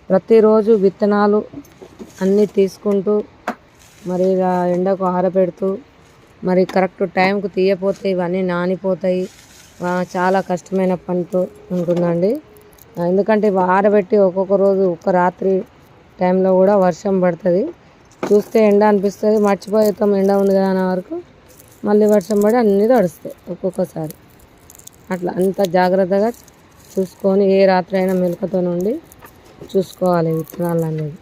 ప్రతిరోజు విత్తనాలు అన్నీ తీసుకుంటూ మరి ఇలా ఎండకు ఆరబెడుతూ మరి కరెక్ట్ టైంకు తీయపోతే ఇవన్నీ నానిపోతాయి. చాలా కష్టమైన పనితో ఉంటుందండి. ఎందుకంటే ఇవి ఆరబెట్టి ఒక్కొక్క రోజు ఒక్క రాత్రి టైంలో కూడా వర్షం పడుతుంది. చూస్తే ఎండ అనిపిస్తుంది, మర్చిపోతాం ఎండ ఉంది కదా అనే వరకు మళ్ళీ వర్షం పడి అన్నీ తడుస్తాయి ఒక్కొక్కసారి. అట్లా అంత జాగ్రత్తగా చూసుకొని ఏ రాత్రి అయినా మెలకువతో నుండి చూసుకోవాలి విత్తనాలు అనేది.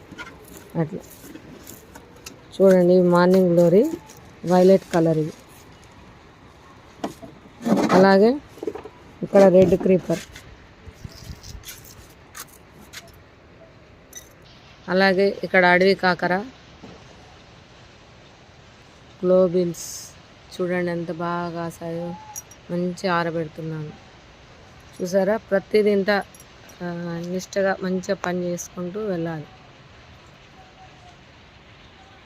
అట్లా చూడండి, మార్నింగ్ గ్లోరీ వైలెట్ కలర్ ఇది. అలాగే ఇక్కడ రెడ్ క్రీపర్, అలాగే ఇక్కడ అడవి కాకర, గ్లోబిల్స్ చూడండి ఎంత బాగా కాసాయో. మంచి ఆరబెడుతున్నాను చూసారా. ప్రతిదీ ఇంత నిష్టగా మంచిగా పని చేసుకుంటూ వెళ్ళాలి.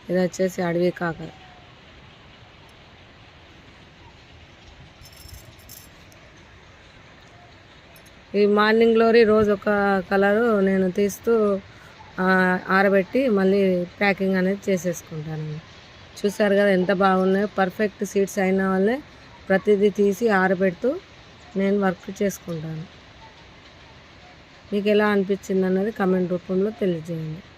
ఇది వచ్చేసి అడవి కాకర. ఈ మార్నింగ్ గ్లోరీ రోజు ఒక కలరు నేను తీస్తూ ఆరబెట్టి మళ్ళీ ప్యాకింగ్ అనేది చేసేసుకుంటాను. చూసారు కదా ఎంత బాగున్నాయో. పర్ఫెక్ట్ సీడ్స్ అయిన వాళ్ళే ప్రతిదీ తీసి ఆరబెడుతూ నేను వర్క్ చేసుకుంటాను. మీకు ఎలా అనిపించింది అన్నది కమెంట్ రూపంలో తెలియజేయండి.